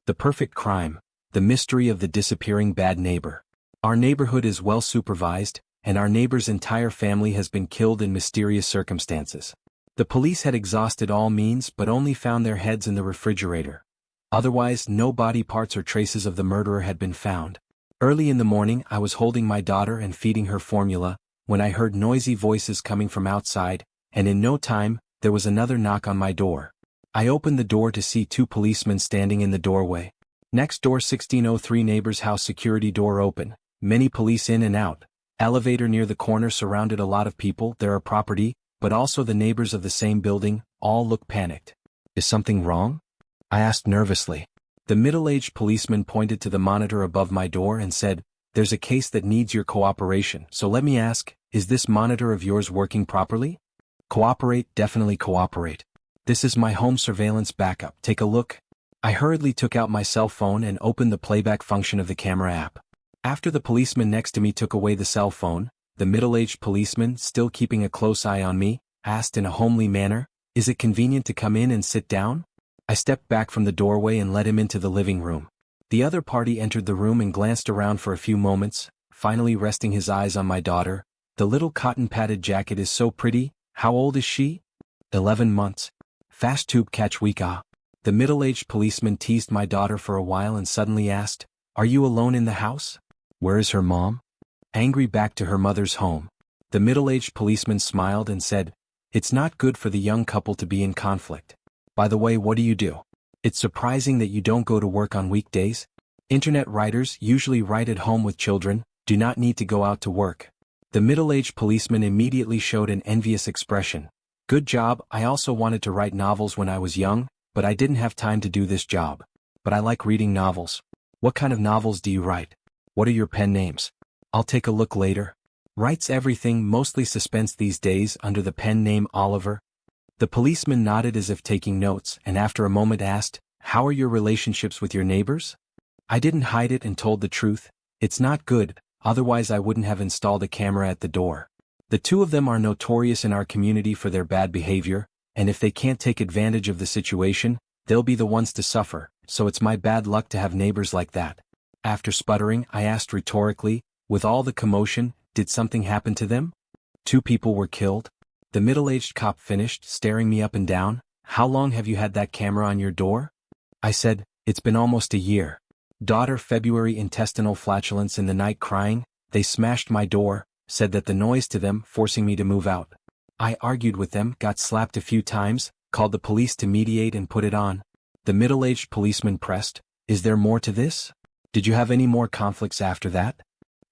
The perfect crime, the mystery of the disappearing bad neighbor. Our neighborhood is well supervised, and our neighbor's entire family has been killed in mysterious circumstances. The police had exhausted all means but only found their heads in the refrigerator. Otherwise, no body parts or traces of the murderer had been found. Early in the morning, I was holding my daughter and feeding her formula, when I heard noisy voices coming from outside, and in no time, there was another knock on my door. I opened the door to see two policemen standing in the doorway. Next door, 1603 neighbor's house, security door open, many police in and out. Elevator near the corner surrounded a lot of people. There are property, but also the neighbors of the same building, all look panicked. Is something wrong? I asked nervously. The middle-aged policeman pointed to the monitor above my door and said, "There's a case that needs your cooperation, so let me ask, is this monitor of yours working properly?" "Cooperate, definitely cooperate. This is my home surveillance backup, take a look." I hurriedly took out my cell phone and opened the playback function of the camera app. After the policeman next to me took away the cell phone, the middle-aged policeman, still keeping a close eye on me, asked in a homely manner, "Is it convenient to come in and sit down?" I stepped back from the doorway and led him into the living room. The other party entered the room and glanced around for a few moments, finally resting his eyes on my daughter. "The little cotton-padded jacket is so pretty. How old is she?" 11 months. "Fast tube catch week ah." The middle-aged policeman teased my daughter for a while and suddenly asked, "Are you alone in the house? Where is her mom?" "Angry back to her mother's home." The middle-aged policeman smiled and said, "It's not good for the young couple to be in conflict. By the way, what do you do? It's surprising that you don't go to work on weekdays. Internet writers usually write at home with children, do not need to go out to work." The middle-aged policeman immediately showed an envious expression. "Good job, I also wanted to write novels when I was young, but I didn't have time to do this job. But I like reading novels." "What kind of novels do you write? What are your pen names?" "I'll take a look later." "Writes everything, mostly suspense these days, under the pen name Oliver." The policeman nodded as if taking notes, and after a moment asked, "How are your relationships with your neighbors?" I didn't hide it and told the truth. "It's not good, otherwise I wouldn't have installed a camera at the door. The two of them are notorious in our community for their bad behavior, and if they can't take advantage of the situation, they'll be the ones to suffer, so it's my bad luck to have neighbors like that." After sputtering, I asked rhetorically, "With all the commotion, did something happen to them?" "Two people were killed." The middle-aged cop finished, staring me up and down. "How long have you had that camera on your door?" I said, "It's been almost a year." Daughter, February, intestinal flatulence in the night, crying. They smashed my door, said that the noise to them, forcing me to move out. I argued with them, got slapped a few times, called the police to mediate and put it on. The middle-aged policeman pressed, "Is there more to this? Did you have any more conflicts after that?"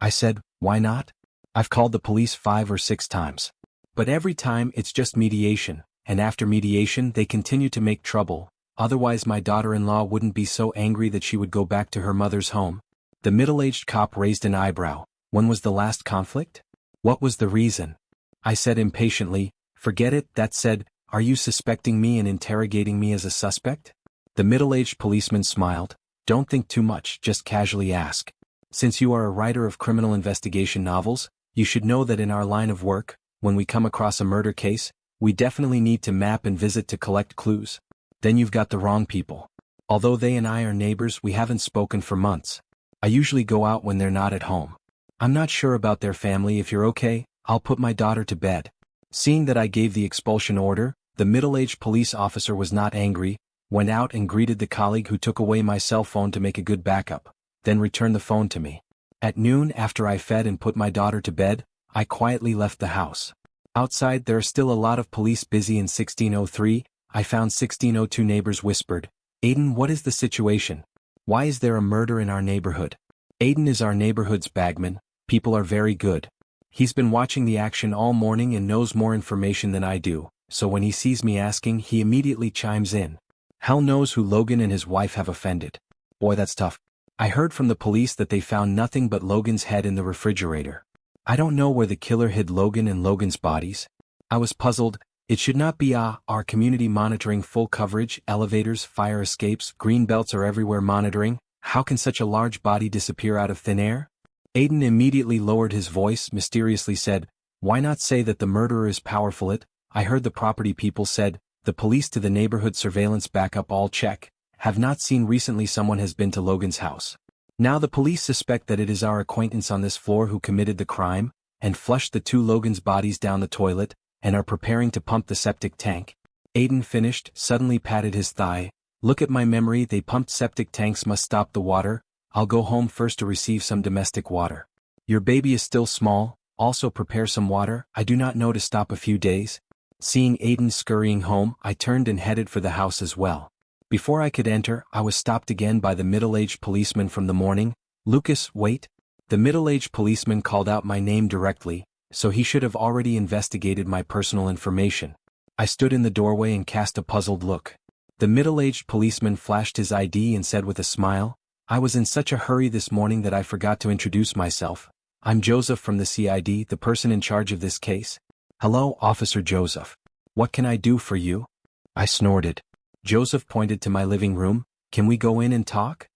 I said, "Why not? I've called the police 5 or 6 times. But every time it's just mediation, and after mediation they continue to make trouble, otherwise my daughter-in-law wouldn't be so angry that she would go back to her mother's home." The middle-aged cop raised an eyebrow. "When was the last conflict? What was the reason?" I said impatiently, "Forget it." That said, "Are you suspecting me and interrogating me as a suspect?" The middle-aged policeman smiled. "Don't think too much, just casually ask. Since you are a writer of criminal investigation novels, you should know that in our line of work, when we come across a murder case, we definitely need to map and visit to collect clues." "Then you've got the wrong people. Although they and I are neighbors, we haven't spoken for months. I usually go out when they're not at home. I'm not sure about their family. If you're okay, I'll put my daughter to bed." Seeing that I gave the expulsion order, the middle-aged police officer was not angry, went out and greeted the colleague who took away my cell phone to make a good backup, then returned the phone to me. At noon, after I fed and put my daughter to bed, I quietly left the house. Outside there are still a lot of police busy in 1603, I found 1602 neighbors whispered, "Aiden, what is the situation? Why is there a murder in our neighborhood?" Aiden is our neighborhood's bagman. People are very good. He's been watching the action all morning and knows more information than I do, so when he sees me asking, he immediately chimes in. Hell knows who Logan and his wife have offended. Boy, that's tough. I heard from the police that they found nothing but Logan's head in the refrigerator. I don't know where the killer hid Logan and Logan's bodies. I was puzzled. It should not be our community monitoring full coverage, elevators, fire escapes, green belts are everywhere monitoring. How can such a large body disappear out of thin air? Aiden immediately lowered his voice, mysteriously said, "Why not say that the murderer is powerful? I heard the property people said, the police to the neighborhood surveillance backup all check. have not seen recently someone has been to Logan's house. Now the police suspect that it is our acquaintance on this floor who committed the crime, and flushed the two Logan's bodies down the toilet, and are preparing to pump the septic tank. Aiden finished, suddenly patted his thigh. Look at my memory, they pumped septic tanks, must stop the water. I'll go home first to receive some domestic water. Your baby is still small, also prepare some water, I do not know to stop a few days. Seeing Aiden scurrying home, I turned and headed for the house as well. Before I could enter, I was stopped again by the middle-aged policeman from the morning. Lucas, wait. The middle-aged policeman called out my name directly, so he should have already investigated my personal information. I stood in the doorway and cast a puzzled look. The middle-aged policeman flashed his ID and said with a smile, I was in such a hurry this morning that I forgot to introduce myself. I'm Joseph from the CID, the person in charge of this case. Hello, Officer Joseph. What can I do for you? I snorted. Joseph pointed to my living room. Can we go in and talk?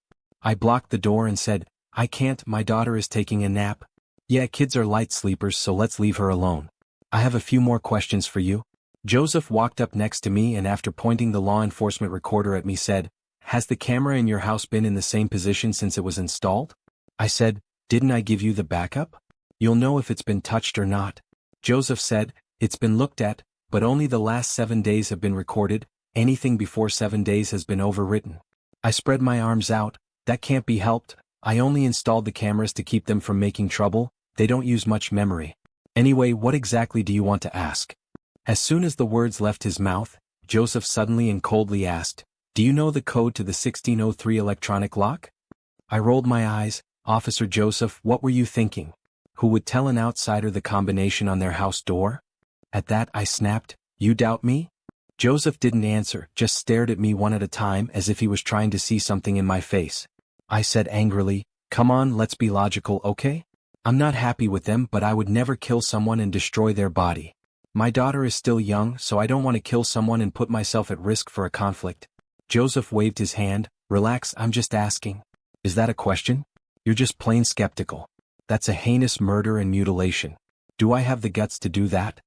I blocked the door and said, I can't, my daughter is taking a nap. Yeah, kids are light sleepers, so let's leave her alone. I have a few more questions for you. Joseph walked up next to me and after pointing the law enforcement recorder at me said, Has the camera in your house been in the same position since it was installed? I said, Didn't I give you the backup? You'll know if it's been touched or not. Joseph said, It's been looked at, but only the last 7 days have been recorded. Anything before 7 days has been overwritten. I spread my arms out. That can't be helped. I only installed the cameras to keep them from making trouble. They don't use much memory. Anyway, what exactly do you want to ask? As soon as the words left his mouth, Joseph suddenly and coldly asked, Do you know the code to the 1603 electronic lock? I rolled my eyes. Officer Joseph, what were you thinking? Who would tell an outsider the combination on their house door? At that I snapped, You doubt me? Joseph didn't answer, just stared at me one at a time as if he was trying to see something in my face. I said angrily, Come on, let's be logical, okay? I'm not happy with them, but I would never kill someone and destroy their body. My daughter is still young, so I don't want to kill someone and put myself at risk for a conflict. Joseph waved his hand. Relax, I'm just asking. Is that a question? You're just plain skeptical. That's a heinous murder and mutilation. Do I have the guts to do that?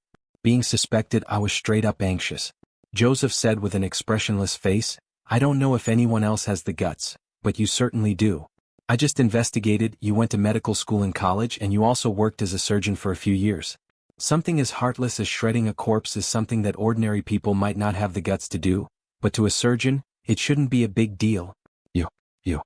Being suspected, I was straight up anxious. Joseph said with an expressionless face, I don't know if anyone else has the guts, but you certainly do. I just investigated, you went to medical school and college and you also worked as a surgeon for a few years. Something as heartless as shredding a corpse is something that ordinary people might not have the guts to do, but to a surgeon, it shouldn't be a big deal. You.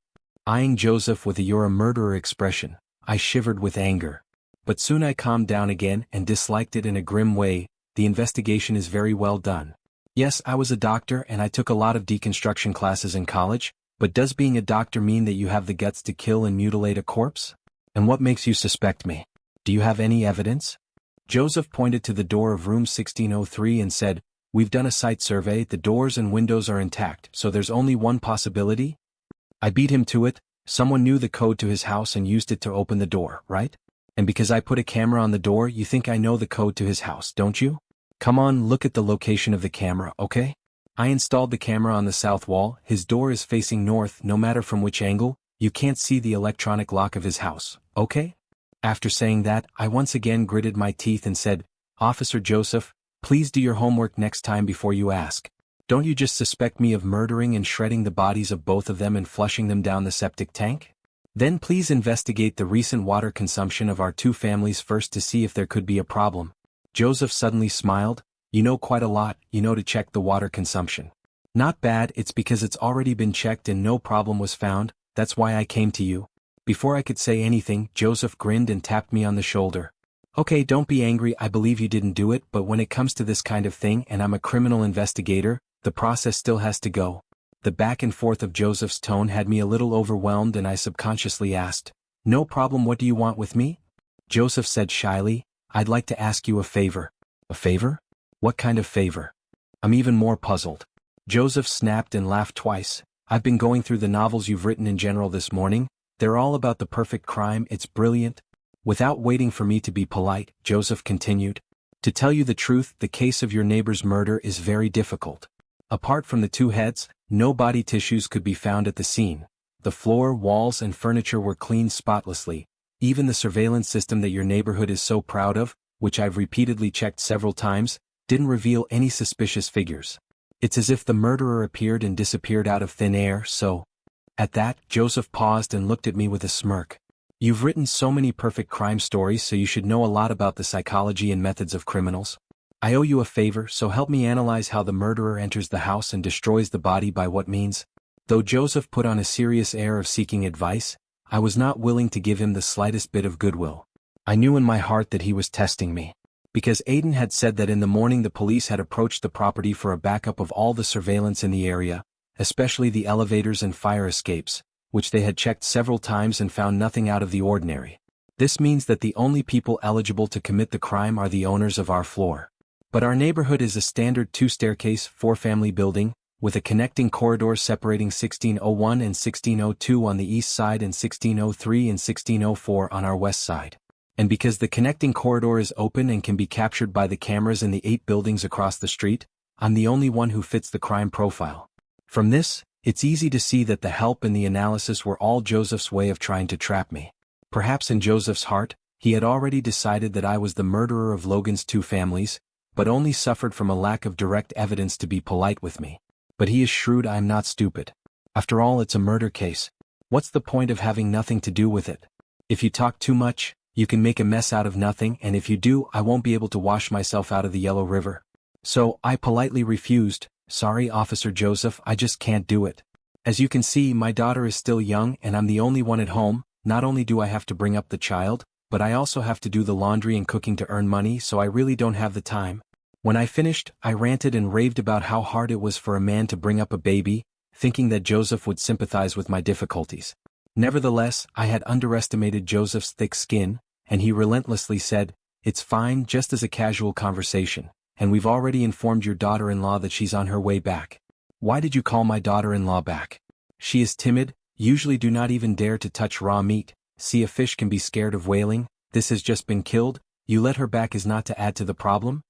Eyeing Joseph with a "you're a murderer" expression, I shivered with anger. But soon I calmed down again and disliked it in a grim way. The investigation is very well done. Yes, I was a doctor and I took a lot of deconstruction classes in college, but does being a doctor mean that you have the guts to kill and mutilate a corpse? And what makes you suspect me? Do you have any evidence? Joseph pointed to the door of room 1603 and said, We've done a site survey, the doors and windows are intact, so there's only one possibility? I beat him to it. Someone knew the code to his house and used it to open the door, right? And because I put a camera on the door, you think I know the code to his house, don't you? Come on, look at the location of the camera, okay? I installed the camera on the south wall. His door is facing north. No matter from which angle, you can't see the electronic lock of his house, okay? After saying that, I once again gritted my teeth and said, Officer Joseph, please do your homework next time before you ask. Don't you just suspect me of murdering and shredding the bodies of both of them and flushing them down the septic tank? Then please investigate the recent water consumption of our two families first to see if there could be a problem. Joseph suddenly smiled. You know quite a lot, you know to check the water consumption. Not bad, it's because it's already been checked and no problem was found, that's why I came to you. Before I could say anything, Joseph grinned and tapped me on the shoulder. Okay, don't be angry, I believe you didn't do it, but when it comes to this kind of thing and I'm a criminal investigator, the process still has to go. The back and forth of Joseph's tone had me a little overwhelmed and I subconsciously asked, No problem, what do you want with me? Joseph said shyly, I'd like to ask you a favor. A favor? What kind of favor? I'm even more puzzled. Joseph snapped and laughed twice. I've been going through the novels you've written in general this morning. They're all about the perfect crime, it's brilliant. Without waiting for me to be polite, Joseph continued. To tell you the truth, the case of your neighbor's murder is very difficult. Apart from the two heads, no body tissues could be found at the scene. The floor, walls, and furniture were cleaned spotlessly. Even the surveillance system that your neighborhood is so proud of, which I've repeatedly checked several times, didn't reveal any suspicious figures. It's as if the murderer appeared and disappeared out of thin air, so. At that, Joseph paused and looked at me with a smirk. You've written so many perfect crime stories, so you should know a lot about the psychology and methods of criminals. I owe you a favor, so help me analyze how the murderer enters the house and destroys the body by what means. Though Joseph put on a serious air of seeking advice, I was not willing to give him the slightest bit of goodwill. I knew in my heart that he was testing me. Because Aiden had said that in the morning the police had approached the property for a backup of all the surveillance in the area, especially the elevators and fire escapes, which they had checked several times and found nothing out of the ordinary. This means that the only people eligible to commit the crime are the owners of our floor. But our neighborhood is a standard 2-staircase, 4-family building, with a connecting corridor separating 1601 and 1602 on the east side and 1603 and 1604 on our west side. And because the connecting corridor is open and can be captured by the cameras in the 8 buildings across the street, I'm the only one who fits the crime profile. From this, it's easy to see that the help and the analysis were all Joseph's way of trying to trap me. Perhaps in Joseph's heart, he had already decided that I was the murderer of Logan's 2 families, but only suffered from a lack of direct evidence to be polite with me. But he is shrewd, I'm not stupid. After all, it's a murder case. What's the point of having nothing to do with it? If you talk too much, you can make a mess out of nothing, and if you do, I won't be able to wash myself out of the Yellow River. So, I politely refused. Sorry, Officer Joseph, I just can't do it. As you can see, my daughter is still young and I'm the only one at home. Not only do I have to bring up the child, but I also have to do the laundry and cooking to earn money, so I really don't have the time. When I finished, I ranted and raved about how hard it was for a man to bring up a baby, thinking that Joseph would sympathize with my difficulties. Nevertheless, I had underestimated Joseph's thick skin, and he relentlessly said, "It's fine, just as a casual conversation, and we've already informed your daughter-in-law that she's on her way back." Why did you call my daughter-in-law back? She is timid, usually do not even dare to touch raw meat. See, a fish can be scared of whaling. This has just been killed. You let her back is not to add to the problem?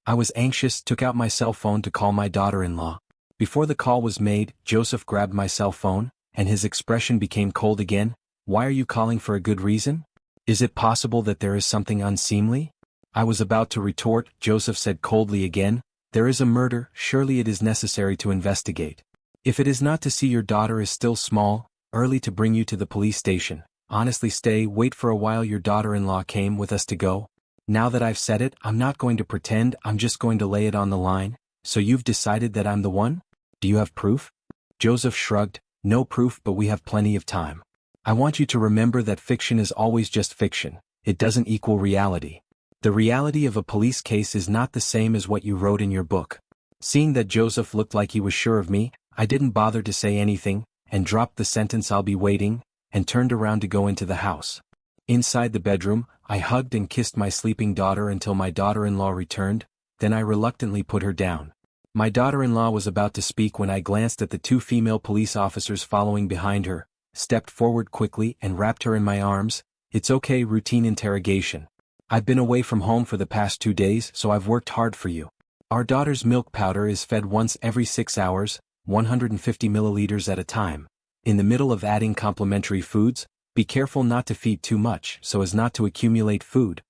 I was anxious, took out my cell phone to call my daughter-in-law. Before the call was made, Joseph grabbed my cell phone, and his expression became cold again. Why are you calling for a good reason? Is it possible that there is something unseemly? I was about to retort. Joseph said coldly again, "There is a murder, surely it is necessary to investigate. If it is not to see your daughter is still small, early to bring you to the police station. Honestly, wait for a while. Your daughter-in-law came with us to go. Now that I've said it, I'm not going to pretend, I'm just going to lay it on the line. So you've decided that I'm the one? Do you have proof?" Joseph shrugged. "No proof, but we have plenty of time. I want you to remember that fiction is always just fiction. It doesn't equal reality. The reality of a police case is not the same as what you wrote in your book." Seeing that Joseph looked like he was sure of me, I didn't bother to say anything, and dropped the sentence "I'll be waiting," and turned around to go into the house. Inside the bedroom, I hugged and kissed my sleeping daughter until my daughter-in-law returned, then I reluctantly put her down. My daughter-in-law was about to speak when I glanced at the 2 female police officers following behind her, stepped forward quickly and wrapped her in my arms. "It's okay, routine interrogation. I've been away from home for the past 2 days, so I've worked hard for you. Our daughter's milk powder is fed once every 6 hours, 150 milliliters at a time. In the middle of adding complementary foods, be careful not to feed too much so as not to accumulate food."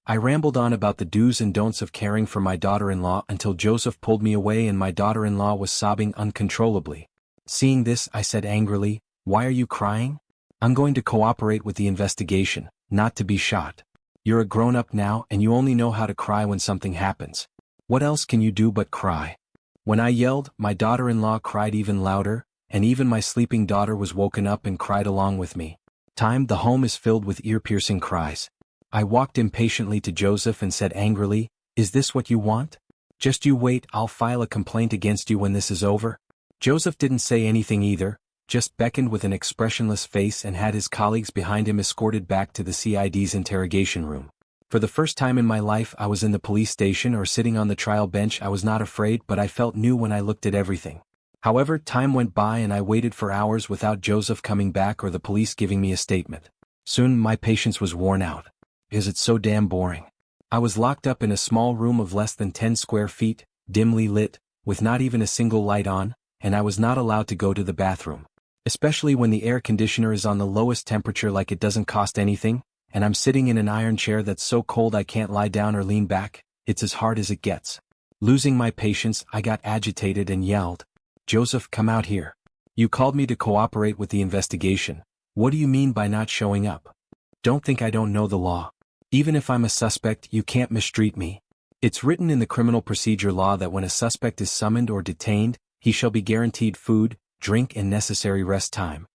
I rambled on about the do's and don'ts of caring for my daughter-in-law until Joseph pulled me away and my daughter-in-law was sobbing uncontrollably. Seeing this, I said angrily, "Why are you crying? I'm going to cooperate with the investigation, not to be shot. You're a grown-up now and you only know how to cry when something happens. What else can you do but cry?" When I yelled, my daughter-in-law cried even louder, and even my sleeping daughter was woken up and cried along with me. The home is filled with ear-piercing cries. I walked impatiently to Joseph and said angrily, "Is this what you want? Just you wait, I'll file a complaint against you when this is over." Joseph didn't say anything either, just beckoned with an expressionless face and had his colleagues behind him escorted back to the CID's interrogation room. For the first time in my life I was in the police station or sitting on the trial bench. I was not afraid, but I felt new when I looked at everything. However, time went by and I waited for hours without Joseph coming back or the police giving me a statement. Soon my patience was worn out. Is it so damn boring? I was locked up in a small room of less than 10 square feet, dimly lit, with not even a single light on, and I was not allowed to go to the bathroom. Especially when the air conditioner is on the lowest temperature, like it doesn't cost anything, and I'm sitting in an iron chair that's so cold I can't lie down or lean back. It's as hard as it gets. Losing my patience, I got agitated and yelled, "Joseph, come out here. You called me to cooperate with the investigation. What do you mean by not showing up? Don't think I don't know the law. Even if I'm a suspect, you can't mistreat me. It's written in the criminal procedure law that when a suspect is summoned or detained, he shall be guaranteed food, drink and necessary rest time."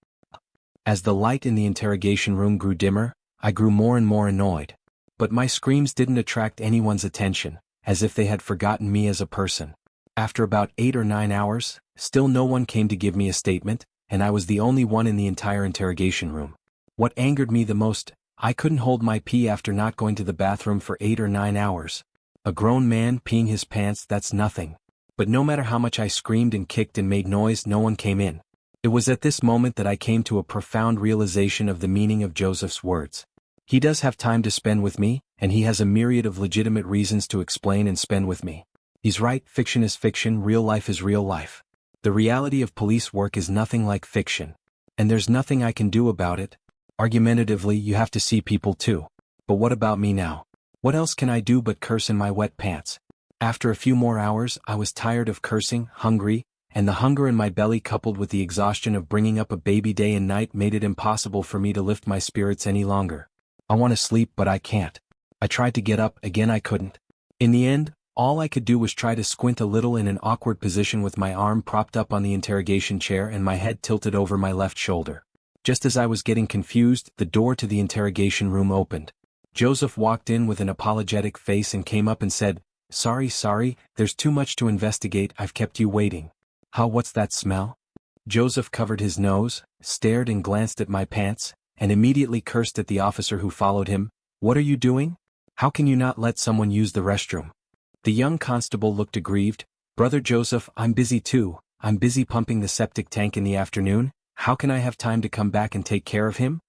As the light in the interrogation room grew dimmer, I grew more and more annoyed. But my screams didn't attract anyone's attention, as if they had forgotten me as a person. After about 8 or 9 hours, still no one came to give me a statement, and I was the only one in the entire interrogation room. What angered me the most, I couldn't hold my pee after not going to the bathroom for 8 or 9 hours. A grown man peeing his pants, that's nothing. But no matter how much I screamed and kicked and made noise, no one came in. It was at this moment that I came to a profound realization of the meaning of Joseph's words. He does have time to spend with me, and he has a myriad of legitimate reasons to explain and spend with me. He's right, fiction is fiction, real life is real life. The reality of police work is nothing like fiction. And there's nothing I can do about it. Argumentatively, you have to see people too. But what about me now? What else can I do but curse in my wet pants? After a few more hours, I was tired of cursing, hungry, and the hunger in my belly coupled with the exhaustion of bringing up a baby day and night made it impossible for me to lift my spirits any longer. I want to sleep but I can't. I tried to get up, again I couldn't. In the end, all I could do was try to squint a little in an awkward position with my arm propped up on the interrogation chair and my head tilted over my left shoulder. Just as I was getting confused, the door to the interrogation room opened. Joseph walked in with an apologetic face and came up and said, Sorry, there's too much to investigate, I've kept you waiting." "How, what's that smell?" Joseph covered his nose, stared and glanced at my pants, and immediately cursed at the officer who followed him. "What are you doing? How can you not let someone use the restroom?" The young constable looked aggrieved. "Brother Joseph, I'm busy too. I'm busy pumping the septic tank in the afternoon. How can I have time to come back and take care of him?"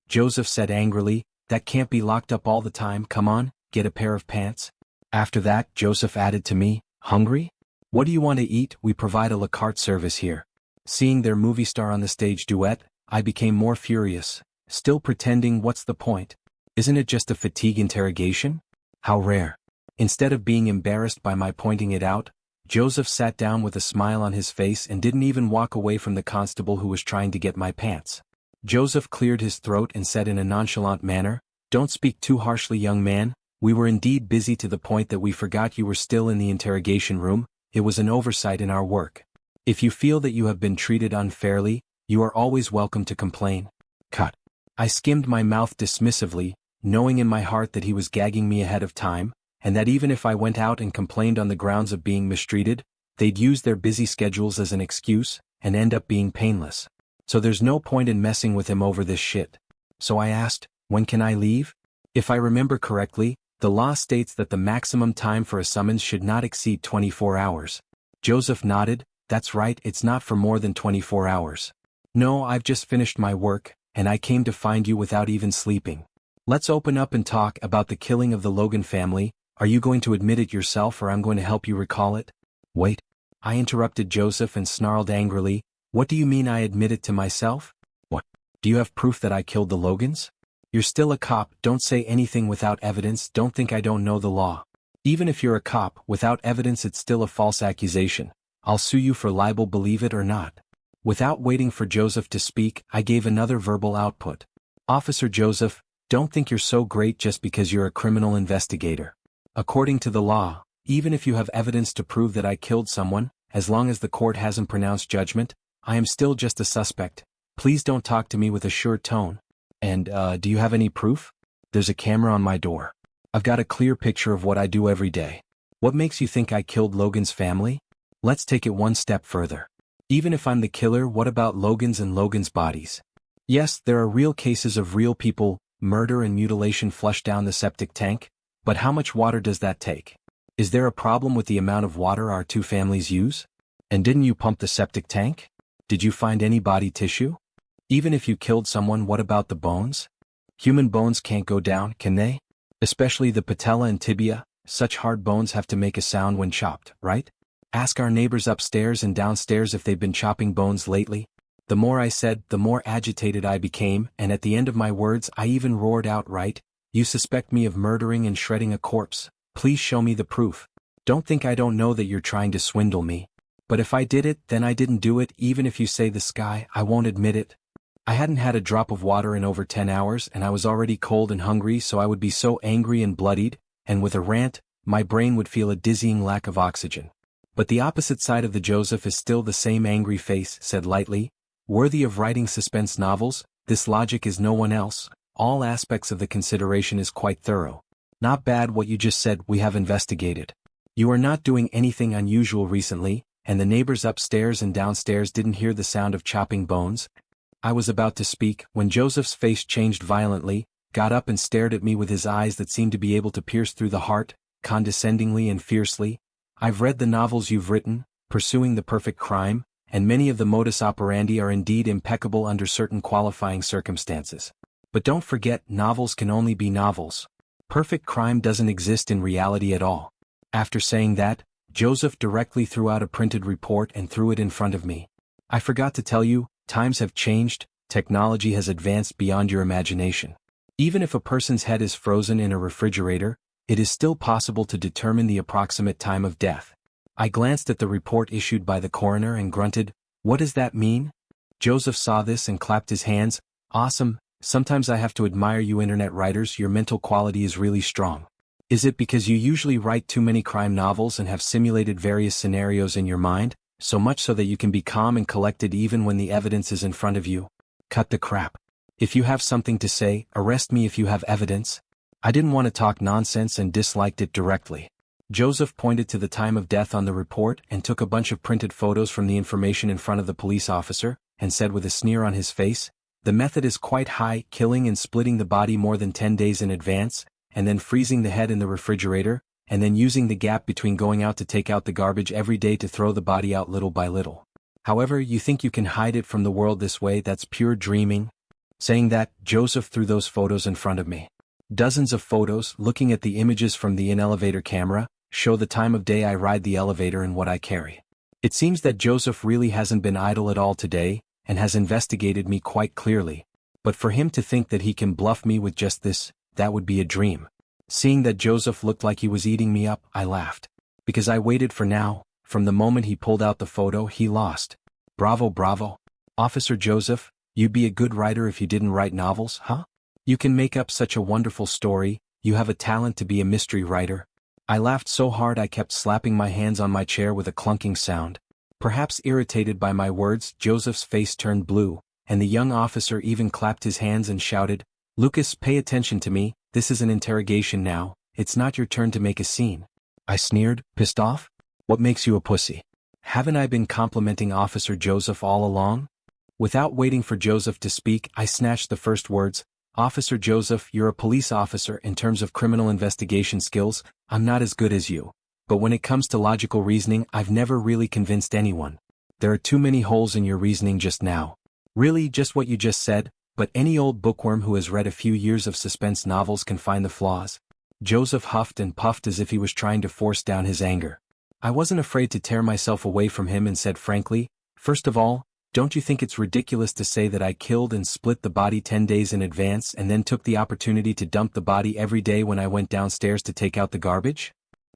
Joseph said angrily, "That can't be locked up all the time, come on, get a pair of pants." After that, Joseph added to me, "Hungry? What do you want to eat? We provide a la carte service here." Seeing their movie star on the stage duet, I became more furious, still pretending, what's the point? Isn't it just a fatigue interrogation? How rare. Instead of being embarrassed by my pointing it out, Joseph sat down with a smile on his face and didn't even walk away from the constable who was trying to get my pants. Joseph cleared his throat and said in a nonchalant manner, "Don't speak too harshly, young man. We were indeed busy to the point that we forgot you were still in the interrogation room. It was an oversight in our work. If you feel that you have been treated unfairly, you are always welcome to complain." Cut. I skimmed my mouth dismissively, knowing in my heart that he was gagging me ahead of time, and that even if I went out and complained on the grounds of being mistreated, they'd use their busy schedules as an excuse, and end up being painless. So there's no point in messing with him over this shit. So I asked, "When can I leave?" If I remember correctly, the law states that the maximum time for a summons should not exceed 24 hours. Joseph nodded. "That's right, it's not for more than 24 hours. No, I've just finished my work, and I came to find you without even sleeping. Let's open up and talk about the killing of the Logan family. Are you going to admit it yourself or I'm going to help you recall it?" "Wait." I interrupted Joseph and snarled angrily, "What do you mean I admit it to myself? What? Do you have proof that I killed the Logans? You're still a cop, don't say anything without evidence, don't think I don't know the law. Even if you're a cop, without evidence it's still a false accusation. I'll sue you for libel, believe it or not." Without waiting for Joseph to speak, I gave another verbal output. "Officer Joseph, don't think you're so great just because you're a criminal investigator. According to the law, even if you have evidence to prove that I killed someone, as long as the court hasn't pronounced judgment, I am still just a suspect. Please don't talk to me with a sure tone. And, do you have any proof? There's a camera on my door. I've got a clear picture of what I do every day. What makes you think I killed Logan's family? Let's take it one step further. Even if I'm the killer, what about Logan's and Logan's bodies? Yes, there are real cases of real people, murder and mutilation flushed down the septic tank, but how much water does that take? Is there a problem with the amount of water our two families use? And didn't you pump the septic tank? Did you find any body tissue? Even if you killed someone, what about the bones? Human bones can't go down, can they? Especially the patella and tibia, such hard bones have to make a sound when chopped, right? Ask our neighbors upstairs and downstairs if they've been chopping bones lately. The more I said, the more agitated I became, and at the end of my words I even roared outright, "You suspect me of murdering and shredding a corpse? Please show me the proof." Don't think I don't know that you're trying to swindle me. But if I did it, then I didn't do it. Even if you say the sky, I won't admit it. I hadn't had a drop of water in over 10 hours and I was already cold and hungry, so I would be so angry and bloodied, and with a rant, my brain would feel a dizzying lack of oxygen. But the opposite side of the Joseph is still the same angry face, said lightly. Worthy of writing suspense novels, this logic is no one else. All aspects of the consideration is quite thorough. Not bad what you just said, we have investigated. You are not doing anything unusual recently, and the neighbors upstairs and downstairs didn't hear the sound of chopping bones. I was about to speak when Joseph's face changed violently, got up and stared at me with his eyes that seemed to be able to pierce through the heart, condescendingly and fiercely. I've read the novels you've written, Pursuing the Perfect Crime, and many of the modus operandi are indeed impeccable under certain qualifying circumstances. But don't forget, novels can only be novels. Perfect crime doesn't exist in reality at all. After saying that, Joseph directly threw out a printed report and threw it in front of me. I forgot to tell you, times have changed, technology has advanced beyond your imagination. Even if a person's head is frozen in a refrigerator, it is still possible to determine the approximate time of death. I glanced at the report issued by the coroner and grunted, "What does that mean?" Joseph saw this and clapped his hands. "Awesome, sometimes I have to admire you internet writers, your mental quality is really strong. Is it because you usually write too many crime novels and have simulated various scenarios in your mind, so much so that you can be calm and collected even when the evidence is in front of you? Cut the crap. If you have something to say, arrest me if you have evidence." I didn't want to talk nonsense and disliked it directly. Joseph pointed to the time of death on the report and took a bunch of printed photos from the information in front of the police officer, and said with a sneer on his face, "The method is quite high, killing and splitting the body more than 10 days in advance, and then freezing the head in the refrigerator, and then using the gap between going out to take out the garbage every day to throw the body out little by little. However, you think you can hide it from the world this way? That's pure dreaming." Saying that, Joseph threw those photos in front of me. Dozens of photos, looking at the images from the in-elevator camera, show the time of day I ride the elevator and what I carry. It seems that Joseph really hasn't been idle at all today, and has investigated me quite clearly. But for him to think that he can bluff me with just this, that would be a dream. Seeing that Joseph looked like he was eating me up, I laughed. Because I waited for now, from the moment he pulled out the photo, he lost. Bravo, bravo. Officer Joseph, you'd be a good writer if you didn't write novels, huh? You can make up such a wonderful story, you have a talent to be a mystery writer. I laughed so hard I kept slapping my hands on my chair with a clunking sound. Perhaps irritated by my words, Joseph's face turned blue, and the young officer even clapped his hands and shouted, "Lucas, pay attention to me, this is an interrogation now, it's not your turn to make a scene." I sneered, pissed off. "What makes you a pussy? Haven't I been complimenting Officer Joseph all along?" Without waiting for Joseph to speak, I snatched the first words. "Officer Joseph, you're a police officer. In terms of criminal investigation skills, I'm not as good as you. But when it comes to logical reasoning, I've never really convinced anyone. There are too many holes in your reasoning just now. Really, just what you just said, but any old bookworm who has read a few years of suspense novels can find the flaws." Joseph huffed and puffed as if he was trying to force down his anger. I wasn't afraid to tear myself away from him and said frankly, "First of all, don't you think it's ridiculous to say that I killed and split the body 10 days in advance and then took the opportunity to dump the body every day when I went downstairs to take out the garbage?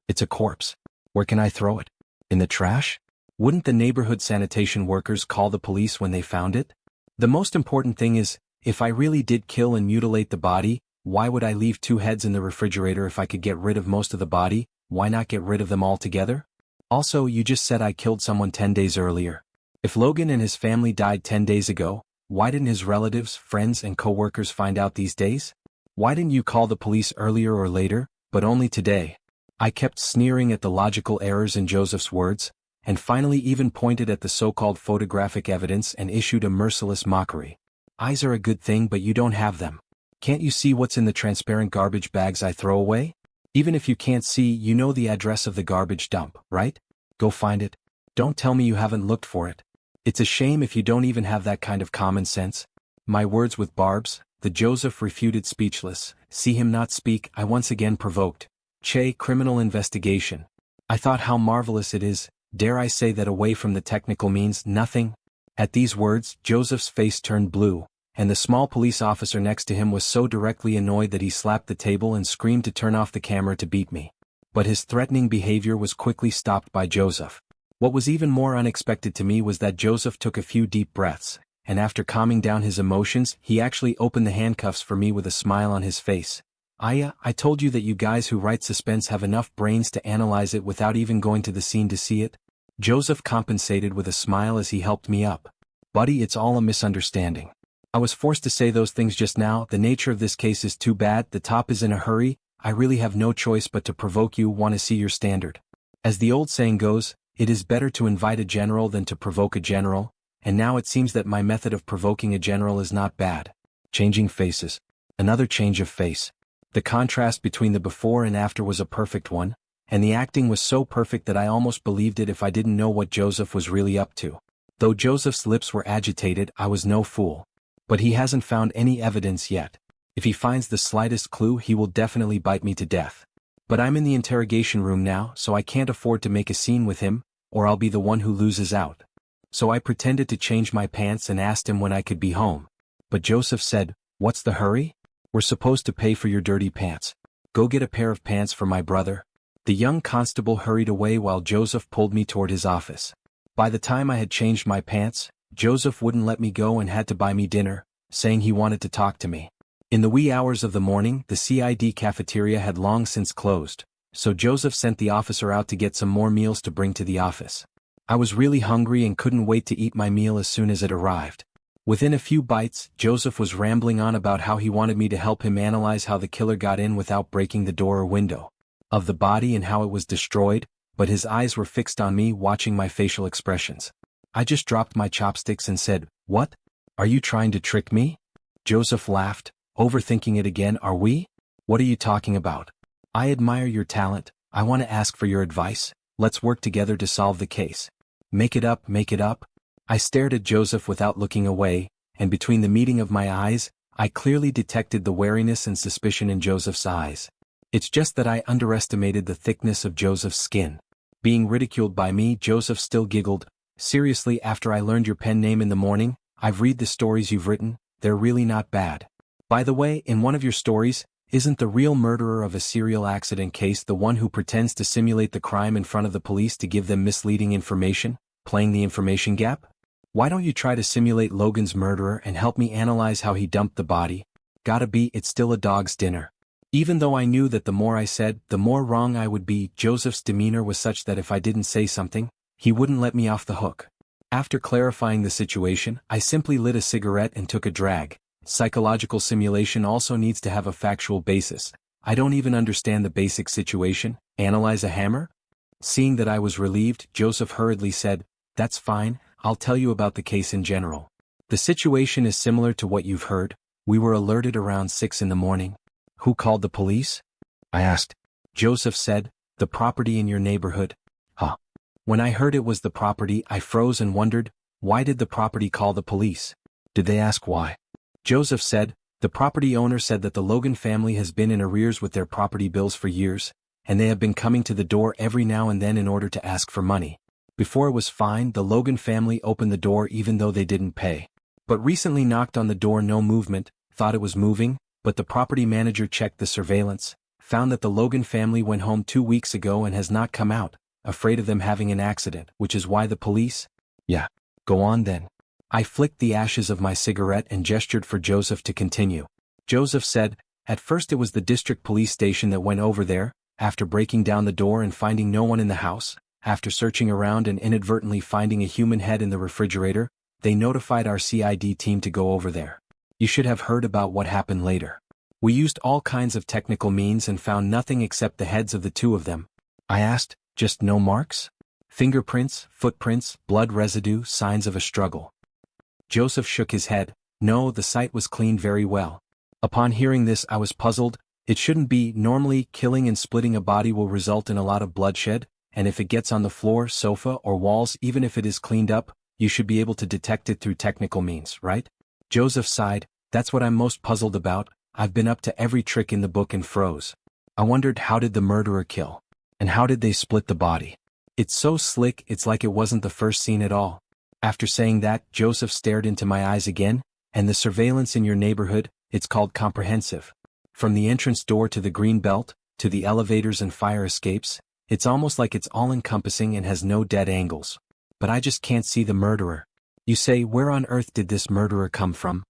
It's a corpse. Where can I throw it? In the trash? Wouldn't the neighborhood sanitation workers call the police when they found it? The most important thing is, if I really did kill and mutilate the body, why would I leave 2 heads in the refrigerator if I could get rid of most of the body? Why not get rid of them altogether? Also, you just said I killed someone 10 days earlier. If Logan and his family died 10 days ago, why didn't his relatives, friends, and co-workers find out these days? Why didn't you call the police earlier or later, but only today?" I kept sneering at the logical errors in Joseph's words, and finally even pointed at the so-called photographic evidence and issued a merciless mockery. "Eyes are a good thing, but you don't have them. Can't you see what's in the transparent garbage bags I throw away? Even if you can't see, you know the address of the garbage dump, right? Go find it. Don't tell me you haven't looked for it. It's a shame if you don't even have that kind of common sense." My words with barbs, the Joseph refuted speechless. See him not speak, I once again provoked. "Che, criminal investigation. I thought how marvelous it is, dare I say that away from the technical means nothing?" At these words, Joseph's face turned blue, and the small police officer next to him was so directly annoyed that he slapped the table and screamed to turn off the camera to beat me. But his threatening behavior was quickly stopped by Joseph. What was even more unexpected to me was that Joseph took a few deep breaths, and after calming down his emotions, he actually opened the handcuffs for me with a smile on his face. I told you that you guys who write suspense have enough brains to analyze it without even going to the scene to see it. Joseph compensated with a smile as he helped me up. Buddy, it's all a misunderstanding. I was forced to say those things just now. The nature of this case is too bad. The top is in a hurry. I really have no choice but to provoke you. Want to see your standard? As the old saying goes, it is better to invite a general than to provoke a general, and now it seems that my method of provoking a general is not bad. Changing faces. Another change of face. The contrast between the before and after was a perfect one, and the acting was so perfect that I almost believed it if I didn't know what Joseph was really up to. Though Joseph's lips were agitated, I was no fool. But he hasn't found any evidence yet. If he finds the slightest clue, he will definitely bite me to death. But I'm in the interrogation room now, so I can't afford to make a scene with him, or I'll be the one who loses out. So I pretended to change my pants and asked him when I could be home. But Joseph said, "What's the hurry? We're supposed to pay for your dirty pants. Go get a pair of pants for my brother." The young constable hurried away while Joseph pulled me toward his office. By the time I had changed my pants, Joseph wouldn't let me go and had to buy me dinner, saying he wanted to talk to me. In the wee hours of the morning, the CID cafeteria had long since closed, so Joseph sent the officer out to get some more meals to bring to the office. I was really hungry and couldn't wait to eat my meal as soon as it arrived. Within a few bites, Joseph was rambling on about how he wanted me to help him analyze how the killer got in without breaking the door or window of the body and how it was destroyed, but his eyes were fixed on me, watching my facial expressions. I just dropped my chopsticks and said, "What? Are you trying to trick me?" Joseph laughed, overthinking it again. "Are we? What are you talking about? I admire your talent. I want to ask for your advice. Let's work together to solve the case. Make it up, make it up." I stared at Joseph without looking away, and between the meeting of my eyes, I clearly detected the wariness and suspicion in Joseph's eyes. It's just that I underestimated the thickness of Joseph's skin. Being ridiculed by me, Joseph still giggled. "Seriously, after I learned your pen name in the morning, I've read the stories you've written. They're really not bad. By the way, in one of your stories, isn't the real murderer of a serial accident case the one who pretends to simulate the crime in front of the police to give them misleading information, playing the information gap? Why don't you try to simulate Logan's murderer and help me analyze how he dumped the body? Gotta be, it's still a dog's dinner." Even though I knew that the more I said, the more wrong I would be, Joseph's demeanor was such that if I didn't say something, he wouldn't let me off the hook. After clarifying the situation, I simply lit a cigarette and took a drag. Psychological simulation also needs to have a factual basis. I don't even understand the basic situation. Analyze a hammer? Seeing that I was relieved, Joseph hurriedly said, "That's fine, I'll tell you about the case in general. The situation is similar to what you've heard. We were alerted around 6 in the morning. Who called the police?" I asked. Joseph said, "The property in your neighborhood." Huh. When I heard it was the property, I froze and wondered, why did the property call the police? Did they ask why? Joseph said, "The property owner said that the Logan family has been in arrears with their property bills for years, and they have been coming to the door every now and then in order to ask for money. Before it was fine, the Logan family opened the door even though they didn't pay. But recently knocked on the door, no movement, thought it was moving, but the property manager checked the surveillance, found that the Logan family went home 2 weeks ago and has not come out, afraid of them having an accident, which is why the police." "Yeah. Go on then." I flicked the ashes of my cigarette and gestured for Joseph to continue. Joseph said, "At first it was the district police station that went over there, after breaking down the door and finding no one in the house, after searching around and inadvertently finding a human head in the refrigerator, they notified our CID team to go over there. You should have heard about what happened later. We used all kinds of technical means and found nothing except the heads of the two of them." I asked, "Just no marks? Fingerprints, footprints, blood residue, signs of a struggle?" Joseph shook his head. "No, the site was cleaned very well." Upon hearing this, I was puzzled. It shouldn't be. Normally, killing and splitting a body will result in a lot of bloodshed, and if it gets on the floor, sofa, or walls, even if it is cleaned up, you should be able to detect it through technical means, right? Joseph sighed. "That's what I'm most puzzled about. I've been up to every trick in the book and froze. I wondered, how did the murderer kill? And how did they split the body? It's so slick, it's like it wasn't the first scene at all." After saying that, Joseph stared into my eyes again. "And the surveillance in your neighborhood, it's called comprehensive. From the entrance door to the green belt, to the elevators and fire escapes, it's almost like it's all-encompassing and has no dead angles. But I just can't see the murderer. You say, where on earth did this murderer come from?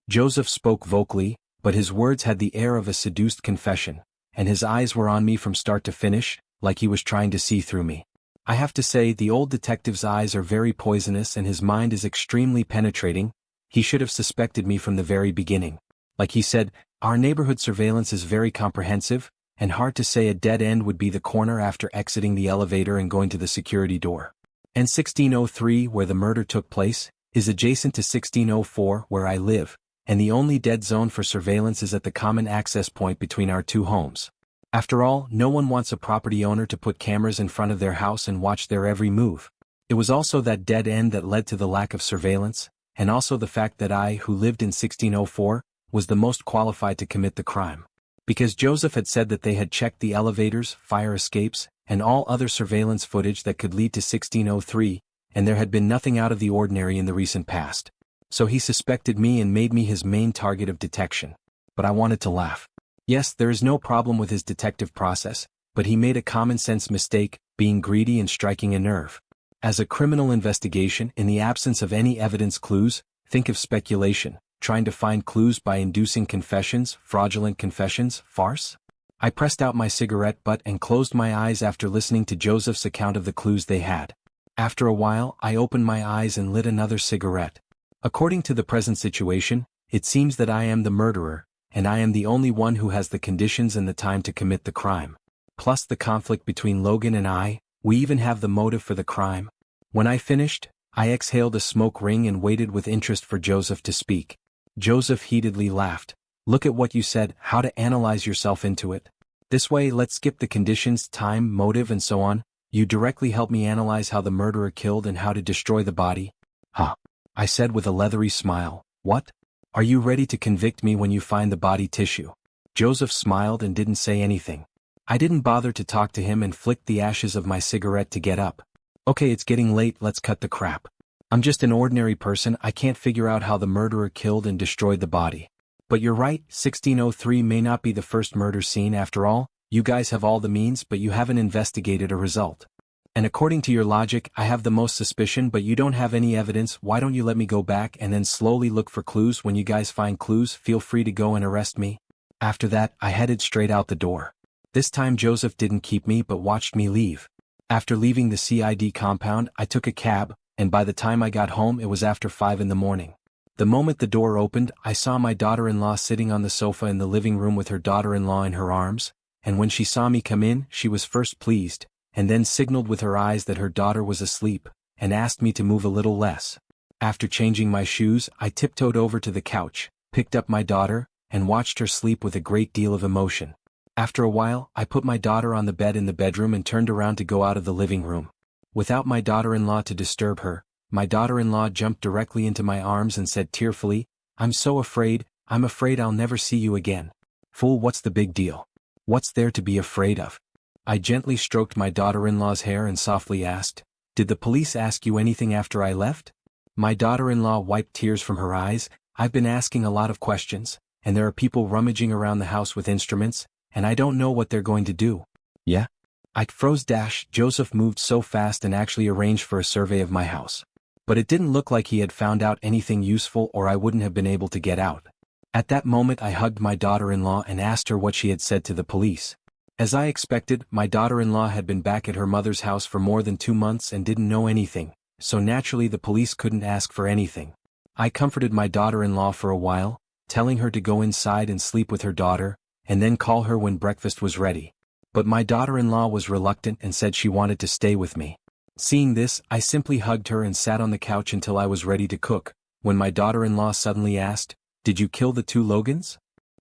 Joseph spoke vocally, but his words had the air of a seduced confession, and his eyes were on me from start to finish, like he was trying to see through me. I have to say, the old detective's eyes are very poisonous and his mind is extremely penetrating. He should have suspected me from the very beginning. Like he said, our neighborhood surveillance is very comprehensive, and hard to say a dead end would be the corner after exiting the elevator and going to the security door. And 1603, where the murder took place, is adjacent to 1604, where I live, and the only dead zone for surveillance is at the common access point between our two homes. After all, no one wants a property owner to put cameras in front of their house and watch their every move. It was also that dead end that led to the lack of surveillance, and also the fact that I, who lived in 1604, was the most qualified to commit the crime. Because Joseph had said that they had checked the elevators, fire escapes, and all other surveillance footage that could lead to 1603, and there had been nothing out of the ordinary in the recent past. So he suspected me and made me his main target of detection. But I wanted to laugh. Yes, there is no problem with his detective process, but he made a common-sense mistake, being greedy and striking a nerve. As a criminal investigation, in the absence of any evidence clues, think of speculation, trying to find clues by inducing confessions, fraudulent confessions, farce? I pressed out my cigarette butt and closed my eyes after listening to Joseph's account of the clues they had. After a while, I opened my eyes and lit another cigarette. According to the present situation, it seems that I am the murderer, and I am the only one who has the conditions and the time to commit the crime. Plus the conflict between Logan and I, we even have the motive for the crime. When I finished, I exhaled a smoke ring and waited with interest for Joseph to speak. Joseph heatedly laughed. Look at what you said, how to analyze yourself into it. This way, let's skip the conditions, time, motive and so on. You directly help me analyze how the murderer killed and how to destroy the body. Huh? I said with a leathery smile. What? Are you ready to convict me when you find the body tissue? Joseph smiled and didn't say anything. I didn't bother to talk to him and flicked the ashes of my cigarette to get up. Okay, it's getting late, let's cut the crap. I'm just an ordinary person, I can't figure out how the murderer killed and destroyed the body. But you're right, 1603 may not be the first murder scene after all. You guys have all the means but you haven't investigated a result. And according to your logic, I have the most suspicion but you don't have any evidence. Why don't you let me go back and then slowly look for clues? When you guys find clues, feel free to go and arrest me. After that, I headed straight out the door. This time Joseph didn't keep me but watched me leave. After leaving the CID compound, I took a cab, and by the time I got home it was after 5 in the morning. The moment the door opened, I saw my daughter-in-law sitting on the sofa in the living room with her daughter-in-law in her arms, and when she saw me come in, she was first pleased, and then signaled with her eyes that her daughter was asleep, and asked me to move a little less. After changing my shoes, I tiptoed over to the couch, picked up my daughter, and watched her sleep with a great deal of emotion. After a while, I put my daughter on the bed in the bedroom and turned around to go out of the living room. Without my daughter-in-law to disturb her, my daughter-in-law jumped directly into my arms and said tearfully, "I'm so afraid, I'm afraid I'll never see you again." Fool, what's the big deal? What's there to be afraid of? I gently stroked my daughter-in-law's hair and softly asked, "Did the police ask you anything after I left?" My daughter-in-law wiped tears from her eyes. "I've been asking a lot of questions, and there are people rummaging around the house with instruments, and I don't know what they're going to do." Yeah? I froze. Joseph moved so fast and actually arranged for a survey of my house. But it didn't look like he had found out anything useful or I wouldn't have been able to get out. At that moment I hugged my daughter-in-law and asked her what she had said to the police. As I expected, my daughter-in-law had been back at her mother's house for more than 2 months and didn't know anything, so naturally the police couldn't ask for anything. I comforted my daughter-in-law for a while, telling her to go inside and sleep with her daughter, and then call her when breakfast was ready. But my daughter-in-law was reluctant and said she wanted to stay with me. Seeing this, I simply hugged her and sat on the couch until I was ready to cook, when my daughter-in-law suddenly asked, "Did you kill the 2 Logans?"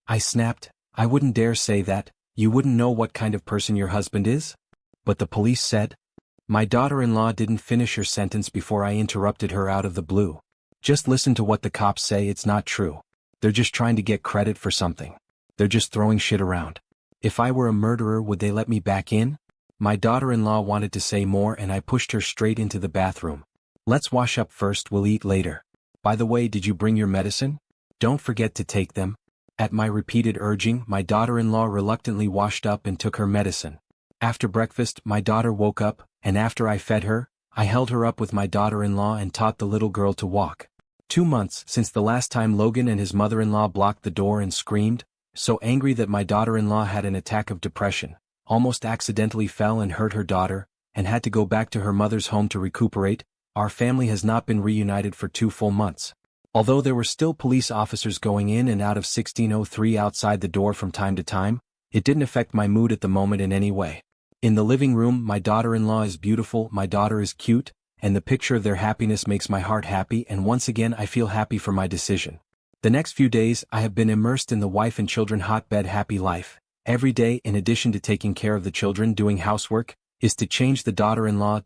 I snapped, "I wouldn't dare say that. You wouldn't know what kind of person your husband is?" "But the police said..." My daughter-in-law didn't finish her sentence before I interrupted her out of the blue. "Just listen to what the cops say, it's not true. They're just trying to get credit for something. They're just throwing shit around. If I were a murderer, would they let me back in?" My daughter-in-law wanted to say more and I pushed her straight into the bathroom. "Let's wash up first, we'll eat later. By the way, did you bring your medicine? Don't forget to take them." At my repeated urging, my daughter-in-law reluctantly washed up and took her medicine. After breakfast, my daughter woke up, and after I fed her, I held her up with my daughter-in-law and taught the little girl to walk. 2 months since the last time Logan and his mother-in-law blocked the door and screamed, so angry that my daughter-in-law had an attack of depression, almost accidentally fell and hurt her daughter, and had to go back to her mother's home to recuperate. Our family has not been reunited for 2 full months. Although there were still police officers going in and out of 1603 outside the door from time to time, it didn't affect my mood at the moment in any way. In the living room, my daughter-in-law is beautiful, my daughter is cute, and the picture of their happiness makes my heart happy, and once again I feel happy for my decision. The next few days I have been immersed in the wife and children hotbed happy life. Every day, in addition to taking care of the children doing housework, is to change the daughter-in-law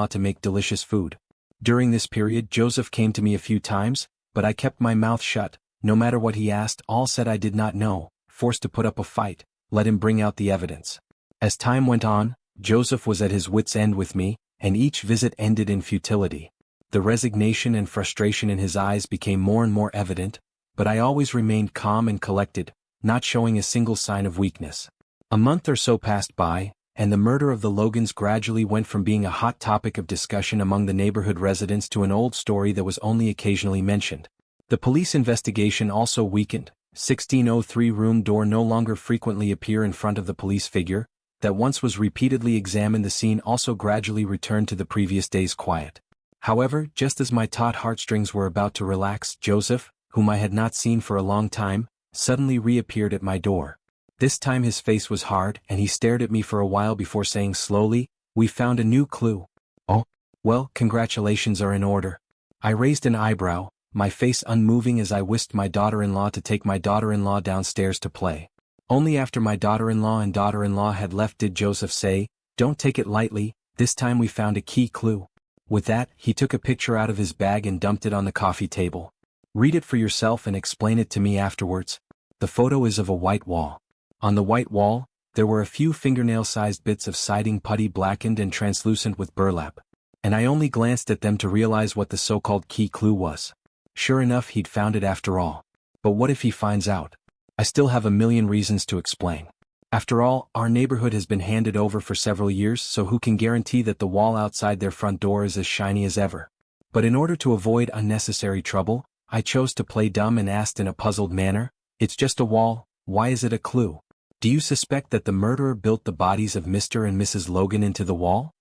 to make delicious food. During this period Joseph came to me a few times, but I kept my mouth shut. No matter what he asked, all said I did not know, forced to put up a fight, let him bring out the evidence. As time went on, Joseph was at his wits' end with me, and each visit ended in futility. The resignation and frustration in his eyes became more and more evident, but I always remained calm and collected, not showing a single sign of weakness. A month or so passed by, and the murder of the Logans gradually went from being a hot topic of discussion among the neighborhood residents to an old story that was only occasionally mentioned. The police investigation also weakened. 1603 room door no longer frequently appear in front of the police figure, that once was repeatedly examined. The scene also gradually returned to the previous day's quiet. However, just as my taut heartstrings were about to relax, Joseph, whom I had not seen for a long time, suddenly reappeared at my door. This time his face was hard, and he stared at me for a while before saying slowly, "We found a new clue." "Oh? Well, congratulations are in order." I raised an eyebrow, my face unmoving as I whisked my daughter-in-law to take my daughter-in-law downstairs to play. Only after my daughter-in-law and daughter-in-law had left did Joseph say, "Don't take it lightly, this time we found a key clue." With that, he took a picture out of his bag and dumped it on the coffee table. "Read it for yourself and explain it to me afterwards." The photo is of a white wall. On the white wall, there were a few fingernail-sized bits of siding putty blackened and translucent with burlap, and I only glanced at them to realize what the so-called key clue was. Sure enough, he'd found it after all. But what if he finds out? I still have a million reasons to explain. After all, our neighborhood has been handed over for several years, so who can guarantee that the wall outside their front door is as shiny as ever? But in order to avoid unnecessary trouble, I chose to play dumb and asked in a puzzled manner, "It's just a wall, why is it a clue? Do you suspect that the murderer built the bodies of Mr. and Mrs. Logan into the wall?"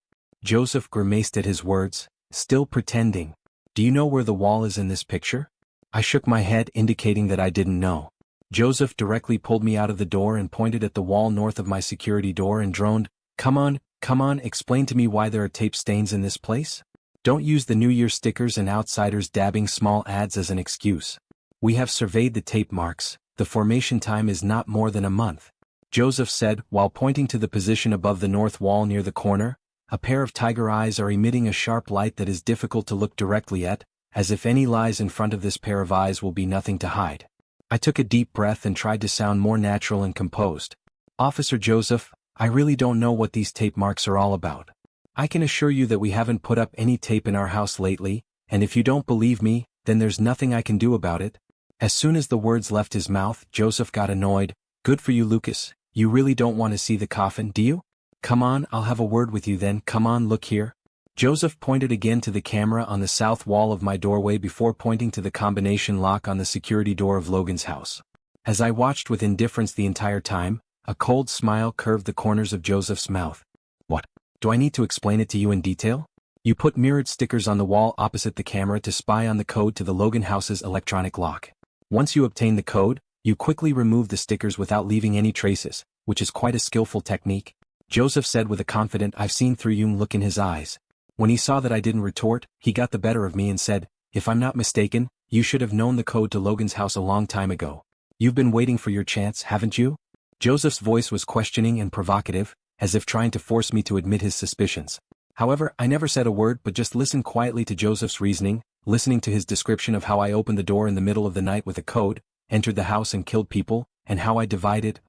Joseph grimaced at his words, still pretending. "Do you know where the wall is in this picture?" I shook my head, indicating that I didn't know. Joseph directly pulled me out of the door and pointed at the wall north of my security door and droned, come on, explain to me why there are tape stains in this place? Don't use the New Year stickers and outsiders dabbing small ads as an excuse. We have surveyed the tape marks, the formation time is not more than a month." Joseph said, while pointing to the position above the north wall near the corner. "A pair of tiger eyes are emitting a sharp light that is difficult to look directly at, as if any lies in front of this pair of eyes will be nothing to hide." I took a deep breath and tried to sound more natural and composed. "Officer Joseph, I really don't know what these tape marks are all about. I can assure you that we haven't put up any tape in our house lately, and if you don't believe me, then there's nothing I can do about it." As soon as the words left his mouth, Joseph got annoyed. "Good for you, Lucas. You really don't want to see the coffin, do you? Come on, I'll have a word with you then. Come on, look here." Joseph pointed again to the camera on the south wall of my doorway before pointing to the combination lock on the security door of Logan's house. As I watched with indifference the entire time, a cold smile curved the corners of Joseph's mouth. "What? Do I need to explain it to you in detail? You put mirrored stickers on the wall opposite the camera to spy on the code to the Logan house's electronic lock. Once you obtain the code, you quickly remove the stickers without leaving any traces, which is quite a skillful technique," Joseph said with a confident I've seen through you look in his eyes. When he saw that I didn't retort, he got the better of me and said, "If I'm not mistaken, you should have known the code to Logan's house a long time ago. You've been waiting for your chance, haven't you?" Joseph's voice was questioning and provocative, as if trying to force me to admit his suspicions. However, I never said a word but just listened quietly to Joseph's reasoning, listening to his description of how I opened the door in the middle of the night with a code, entered the house and killed people, and how I divided.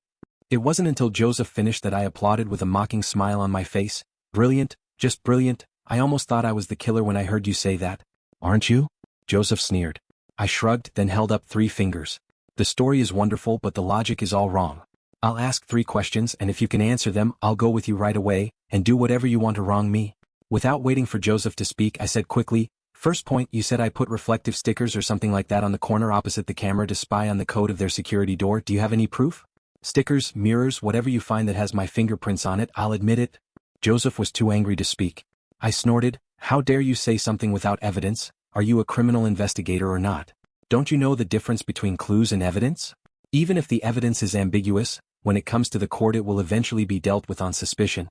It wasn't until Joseph finished that I applauded with a mocking smile on my face. "Brilliant, just brilliant. I almost thought I was the killer when I heard you say that." "Aren't you?" Joseph sneered. I shrugged, then held up 3 fingers. The story is wonderful but the logic is all wrong. I'll ask 3 questions and if you can answer them, I'll go with you right away, and do whatever you want to wrong me." Without waiting for Joseph to speak, I said quickly, "First point, you said I put reflective stickers or something like that on the corner opposite the camera to spy on the code of their security door. Do you have any proof? Stickers, mirrors, whatever you find that has my fingerprints on it, I'll admit it." Joseph was too angry to speak. I snorted, "How dare you say something without evidence? Are you a criminal investigator or not? Don't you know the difference between clues and evidence? Even if the evidence is ambiguous, when it comes to the court it will eventually be dealt with on suspicion."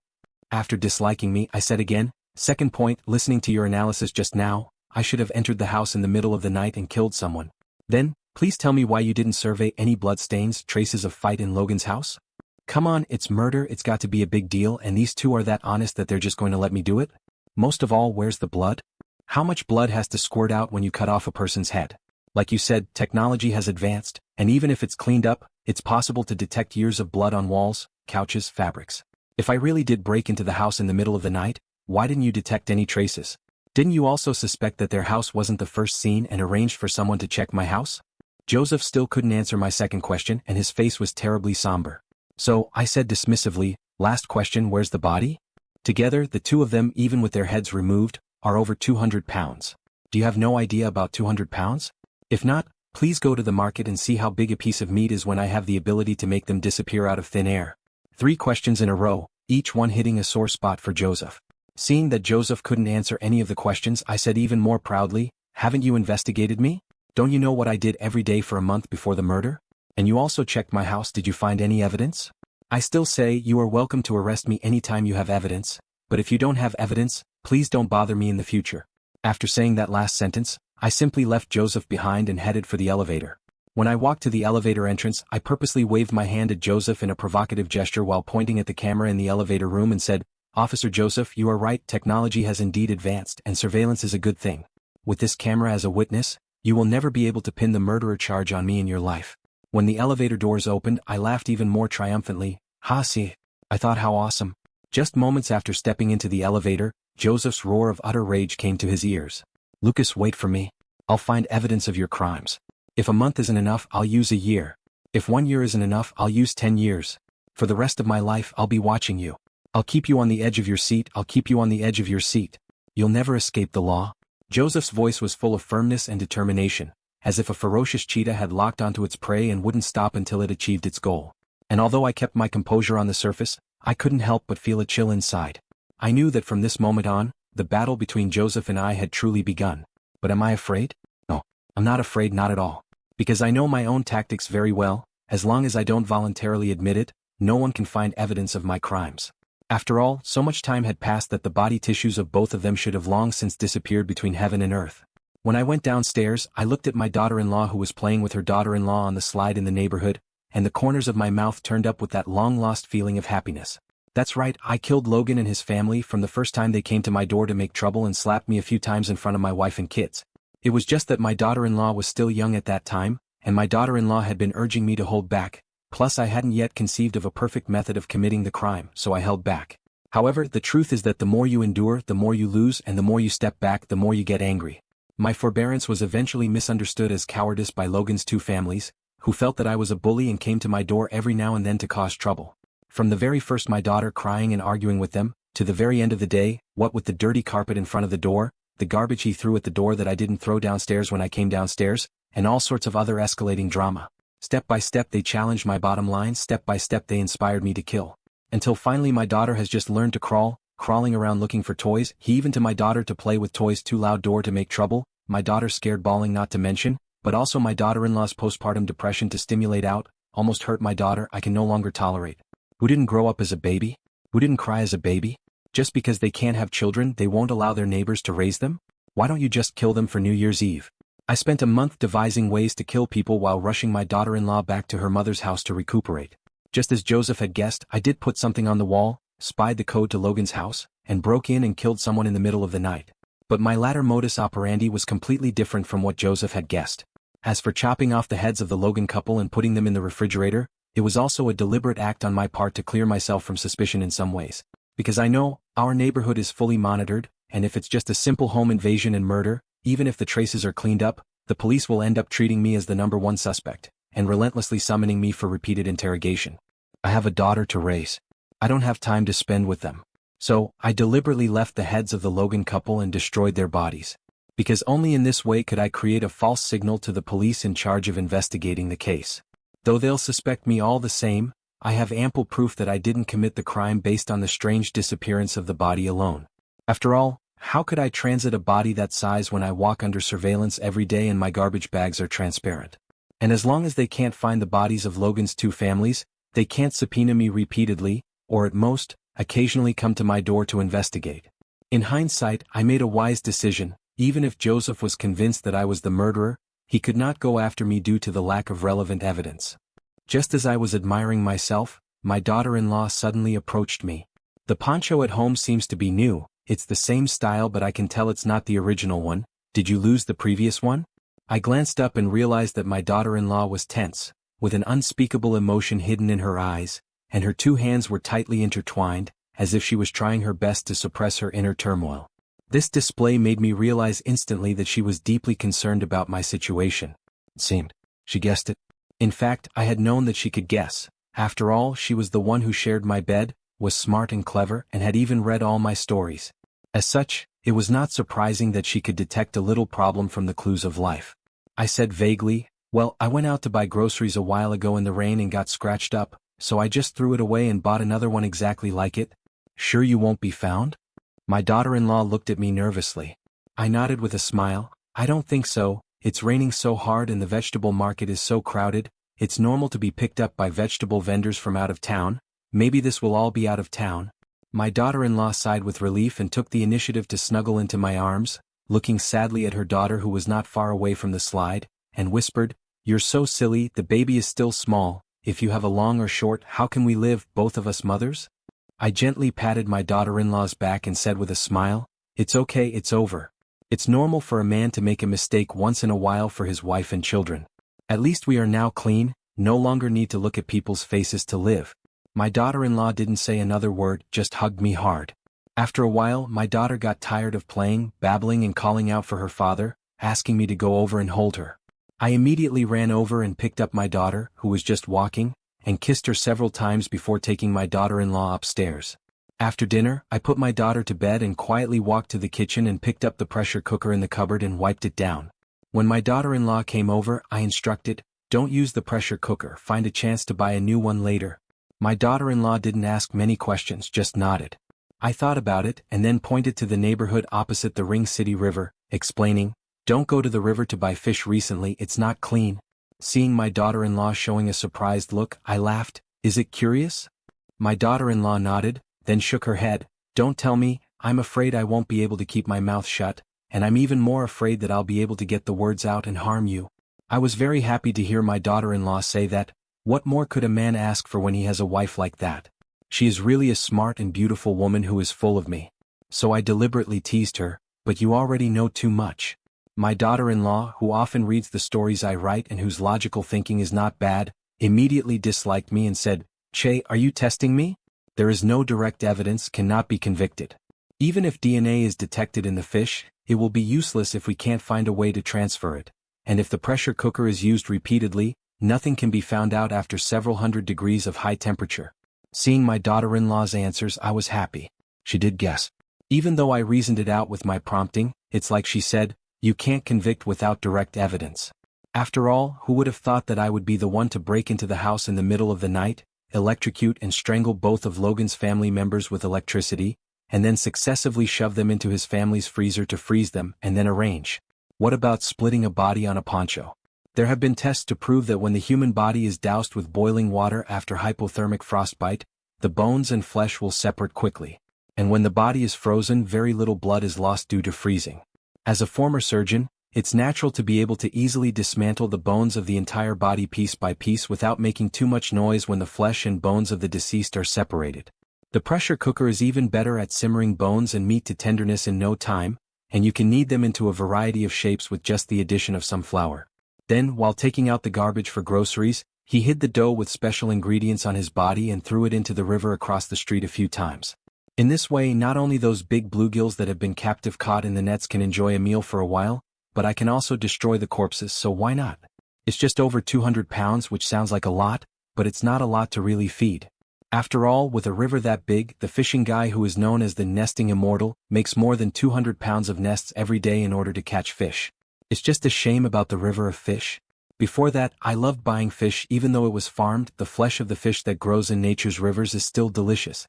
After disliking me, I said again, "Second point, listening to your analysis just now, I should have entered the house in the middle of the night and killed someone. Then, please tell me why you didn't survey any bloodstains, traces of fight in Logan's house? Come on, it's murder, it's got to be a big deal, and these two are that honest that they're just going to let me do it? Most of all, where's the blood? How much blood has to squirt out when you cut off a person's head? Like you said, technology has advanced, and even if it's cleaned up, it's possible to detect years of blood on walls, couches, fabrics. If I really did break into the house in the middle of the night, why didn't you detect any traces? Didn't you also suspect that their house wasn't the first seen and arranged for someone to check my house?" Joseph still couldn't answer my second question and his face was terribly somber. "So," I said dismissively, "last question, where's the body? Together, the two of them, even with their heads removed, are over 200 pounds. Do you have no idea about 200 pounds? If not, please go to the market and see how big a piece of meat is when I have the ability to make them disappear out of thin air." 3 questions in a row, each one hitting a sore spot for Joseph. Seeing that Joseph couldn't answer any of the questions, I said even more proudly, "Haven't you investigated me? Don't you know what I did every day for a month before the murder? And you also checked my house. Did you find any evidence? I still say you are welcome to arrest me anytime you have evidence, but if you don't have evidence, please don't bother me in the future." After saying that last sentence, I simply left Joseph behind and headed for the elevator. When I walked to the elevator entrance, I purposely waved my hand at Joseph in a provocative gesture while pointing at the camera in the elevator room and said, "Officer Joseph, you are right, technology has indeed advanced and surveillance is a good thing. With this camera as a witness, you will never be able to pin the murderer charge on me in your life." When the elevator doors opened, I laughed even more triumphantly. "Ha see. I thought how awesome." Just moments after stepping into the elevator, Joseph's roar of utter rage came to his ears. "Lucas, wait for me. I'll find evidence of your crimes. If a month isn't enough, I'll use a year. If 1 year isn't enough, I'll use 10 years. For the rest of my life, I'll be watching you. I'll keep you on the edge of your seat, I'll keep you on the edge of your seat. You'll never escape the law." Joseph's voice was full of firmness and determination, as if a ferocious cheetah had locked onto its prey and wouldn't stop until it achieved its goal. And although I kept my composure on the surface, I couldn't help but feel a chill inside. I knew that from this moment on, the battle between Joseph and I had truly begun. But am I afraid? No, I'm not afraid, not at all. Because I know my own tactics very well. As long as I don't voluntarily admit it, no one can find evidence of my crimes. After all, so much time had passed that the body tissues of both of them should have long since disappeared between heaven and earth. When I went downstairs, I looked at my daughter-in-law who was playing with her daughter-in-law on the slide in the neighborhood, and the corners of my mouth turned up with that long-lost feeling of happiness. That's right, I killed Logan and his family from the first time they came to my door to make trouble and slapped me a few times in front of my wife and kids. It was just that my daughter-in-law was still young at that time, and my daughter-in-law had been urging me to hold back. Plus I hadn't yet conceived of a perfect method of committing the crime, so I held back. However, the truth is that the more you endure, the more you lose, and the more you step back, the more you get angry. My forbearance was eventually misunderstood as cowardice by Logan's 2 families, who felt that I was a bully and came to my door every now and then to cause trouble. From the very first, my daughter crying and arguing with them, to the very end of the day, what with the dirty carpet in front of the door, the garbage he threw at the door that I didn't throw downstairs when I came downstairs, and all sorts of other escalating drama. Step by step they challenged my bottom line, step by step they inspired me to kill. Until finally my daughter has just learned to crawl, crawling around looking for toys, even to my daughter to play with toys too loud door to make trouble, my daughter scared bawling not to mention, but also my daughter-in-law's postpartum depression to stimulate out, almost hurt my daughter I can no longer tolerate. Who didn't grow up as a baby? Who didn't cry as a baby? Just because they can't have children, they won't allow their neighbors to raise them? Why don't you just kill them for New Year's Eve? I spent a month devising ways to kill people while rushing my daughter-in-law back to her mother's house to recuperate. Just as Joseph had guessed, I did put something on the wall, spied the code to Logan's house, and broke in and killed someone in the middle of the night. But my latter modus operandi was completely different from what Joseph had guessed. As for chopping off the heads of the Logan couple and putting them in the refrigerator, it was also a deliberate act on my part to clear myself from suspicion in some ways. Because I know, our neighborhood is fully monitored, and if it's just a simple home invasion and murder, even if the traces are cleaned up, the police will end up treating me as the #1 suspect, and relentlessly summoning me for repeated interrogation. I have a daughter to raise. I don't have time to spend with them. So, I deliberately left the heads of the Logan couple and destroyed their bodies. Because only in this way could I create a false signal to the police in charge of investigating the case. Though they'll suspect me all the same, I have ample proof that I didn't commit the crime based on the strange disappearance of the body alone. After all, how could I transit a body that size when I walk under surveillance every day and my garbage bags are transparent? And as long as they can't find the bodies of Logan's two families, they can't subpoena me repeatedly, or at most, occasionally come to my door to investigate. In hindsight, I made a wise decision. Even if Joseph was convinced that I was the murderer, he could not go after me due to the lack of relevant evidence. Just as I was admiring myself, my daughter-in-law suddenly approached me. The poncho at home seems to be new, it's the same style but I can tell it's not the original one. Did you lose the previous one? I glanced up and realized that my daughter-in-law was tense, with an unspeakable emotion hidden in her eyes, and her two hands were tightly intertwined, as if she was trying her best to suppress her inner turmoil. This display made me realize instantly that she was deeply concerned about my situation. It seemed she guessed it. In fact, I had known that she could guess. After all, she was the one who shared my bed, was smart and clever, and had even read all my stories. As such, it was not surprising that she could detect a little problem from the clues of life. I said vaguely, "Well, I went out to buy groceries a while ago in the rain and got scratched up, so I just threw it away and bought another one exactly like it. Sure you won't be found?" My daughter-in-law looked at me nervously. I nodded with a smile. "I don't think so. It's raining so hard and the vegetable market is so crowded. It's normal to be picked up by vegetable vendors from out of town. Maybe this will all be out of town." My daughter-in-law sighed with relief and took the initiative to snuggle into my arms, looking sadly at her daughter who was not far away from the slide, and whispered, "You're so silly, the baby is still small. If you have a long or short, how can we live, both of us mothers?" I gently patted my daughter-in-law's back and said with a smile, "It's okay, it's over. It's normal for a man to make a mistake once in a while for his wife and children. At least we are now clean, no longer need to look at people's faces to live." My daughter-in-law didn't say another word, just hugged me hard. After a while, my daughter got tired of playing, babbling and calling out for her father, asking me to go over and hold her. I immediately ran over and picked up my daughter, who was just walking, and kissed her several times before taking my daughter-in-law upstairs. After dinner, I put my daughter to bed and quietly walked to the kitchen and picked up the pressure cooker in the cupboard and wiped it down. When my daughter-in-law came over, I instructed, "Don't use the pressure cooker, find a chance to buy a new one later." My daughter-in-law didn't ask many questions, just nodded. I thought about it and then pointed to the neighborhood opposite the Ring City River, explaining, "Don't go to the river to buy fish recently, it's not clean." Seeing my daughter-in-law showing a surprised look, I laughed, "Is it curious?" My daughter-in-law nodded, then shook her head, "Don't tell me, I'm afraid I won't be able to keep my mouth shut, and I'm even more afraid that I'll be able to get the words out and harm you." I was very happy to hear my daughter-in-law say that. What more could a man ask for when he has a wife like that? She is really a smart and beautiful woman who is full of me. So I deliberately teased her, "But you already know too much." My daughter-in-law, who often reads the stories I write and whose logical thinking is not bad, immediately disliked me and said, "Che, are you testing me? There is no direct evidence, cannot be convicted. Even if DNA is detected in the fish, it will be useless if we can't find a way to transfer it. And if the pressure cooker is used repeatedly, nothing can be found out after several hundred degrees of high temperature." Seeing my daughter-in-law's answers, I was happy. She did guess. Even though I reasoned it out with my prompting, it's like she said, "You can't convict without direct evidence." After all, who would have thought that I would be the one to break into the house in the middle of the night, electrocute and strangle both of Logan's family members with electricity, and then successively shove them into his family's freezer to freeze them and then arrange? What about splitting a body on a poncho? There have been tests to prove that when the human body is doused with boiling water after hypothermic frostbite, the bones and flesh will separate quickly. And when the body is frozen, very little blood is lost due to freezing. As a former surgeon, it's natural to be able to easily dismantle the bones of the entire body piece by piece without making too much noise when the flesh and bones of the deceased are separated. The pressure cooker is even better at simmering bones and meat to tenderness in no time, and you can knead them into a variety of shapes with just the addition of some flour. Then, while taking out the garbage for groceries, he hid the dough with special ingredients on his body and threw it into the river across the street a few times. In this way, not only those big bluegills that have been captive caught in the nets can enjoy a meal for a while, but I can also destroy the corpses, so why not? It's just over 200 pounds, which sounds like a lot, but it's not a lot to really feed. After all, with a river that big, the fishing guy, who is known as the nesting immortal, makes more than 200 pounds of nests every day in order to catch fish. It's just a shame about the river of fish. Before that, I loved buying fish even though it was farmed. The flesh of the fish that grows in nature's rivers is still delicious,